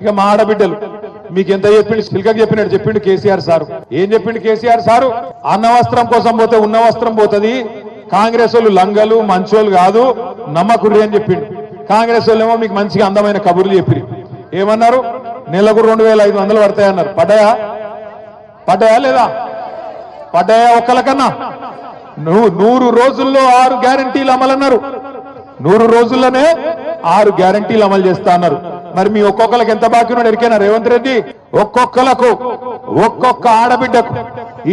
ఇక మా ఆడబిడ్డలు మీకు ఎంత చెప్పిండు, సిల్కకి చెప్పినట్టు చెప్పిండు కేసీఆర్ సారు. ఏం చెప్పిండు కేసీఆర్ సారు? అన్న వస్త్రం కోసం పోతే ఉన్న వస్త్రం పోతుంది, కాంగ్రెస్ వాళ్ళు లంగలు మంచోళ్ళు కాదు నమ్మకుర్రి అని చెప్పిండు. కాంగ్రెస్ వాళ్ళు ఏమో మీకు మంచిగా అందమైన కబుర్లు చెప్పి ఏమన్నారు? నెలకు 2500 పడతాయన్నారు. పడ్డాయా లేదా? పడ్డాయా? ఒక్కలకన్నా 100 రోజుల్లో 6 గ్యారంటీలు అమలన్నారు. 100 రోజుల్లోనే 6 గ్యారంటీలు అమలు చేస్తా అన్నారు. మరి మీ ఒక్కొక్కరికి ఎంత బాకీ ఉన్నాడు ఎరికైనా రేవంత్ రెడ్డి? ఒక్కొక్క ఆడబిడ్డకు,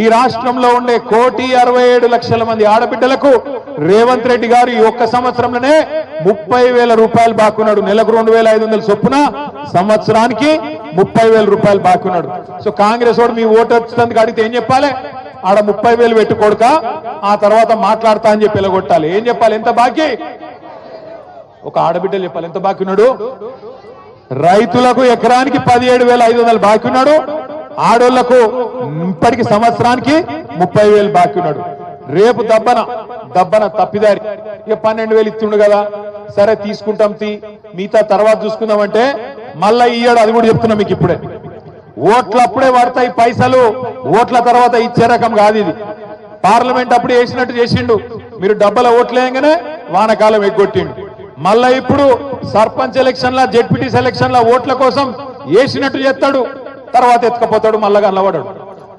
ఈ రాష్ట్రంలో ఉండే 1,67,00,000 మంది ఆడబిడ్డలకు రేవంత్ రెడ్డి గారు ఈ ఒక్క సంవత్సరంలోనే 30,000 రూపాయలు బాకీ ఉన్నాడు. నెలకు 2,500 చొప్పున, సంవత్సరానికి 30,000 రూపాయలు బాకీ ఉన్నాడు. సో కాంగ్రెస్ వాడు మీ ఓటు వచ్చినందుకు అడిగితే ఏం చెప్పాలి? ఆడ 30,000 పెట్టుకోడుక, ఆ తర్వాత మాట్లాడతా అని చెప్పి ఎలగొట్టాలి. ఏం చెప్పాలి? ఎంత బాకీ? ఒక ఆడబిడ్డలు చెప్పాలి ఎంత బాకీ ఉన్నాడు. రైతులకు ఎకరానికి 17,500 బాకీ ఉన్నాడు. ఆడోళ్లకు ఇప్పటికి సంవత్సరానికి 30,000 బాకీ ఉన్నాడు. రేపు దబ్బన తప్పిదారి ఇక 12,000 ఇస్తుండు కదా, సరే తీసుకుంటాం మిగతా తర్వాత చూసుకుందామంటే మళ్ళా ఇయ్యాడు. అది కూడా చెప్తున్నా మీకు ఇప్పుడే. ఓట్లప్పుడే పడతాయి పైసలు, ఓట్ల తర్వాత ఇచ్చే రకం కాదు ఇది. పార్లమెంట్ అప్పుడు వేసినట్టు చేసిండు, మీరు డబ్బల ఓట్లేయంగానే వానకాలం ఎగ్గొట్టిండు. మళ్ళా ఇప్పుడు సర్పంచ్ ఎలక్షన్ల, జెడ్పీటీ ఎలక్షన్ల ఓట్ల కోసం వేసినట్టు చేస్తాడు, తర్వాత ఎత్తుకపోతాడు, మళ్ళా కనబడాడు,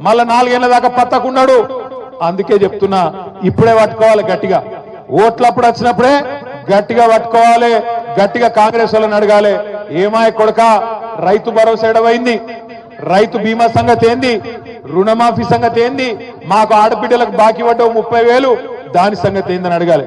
మళ్ళా 4 ఏళ్ల దాకా పత్తకున్నాడు. అందుకే చెప్తున్నా ఇప్పుడే పట్టుకోవాలి గట్టిగా. ఓట్లప్పుడు వచ్చినప్పుడే గట్టిగా పట్టుకోవాలి, గట్టిగా కాంగ్రెస్ వాళ్ళని అడగాలి. ఏమాయ కొడక, రైతు భరోసా ఎడవైంది, రైతు బీమా సంగతి ఏంది, రుణమాఫీ సంగతి ఏంది, మాకు ఆడబిడ్డలకు బాకీ పడ్డవు 30,000 దాని సంగతి ఏందని అడగాలి.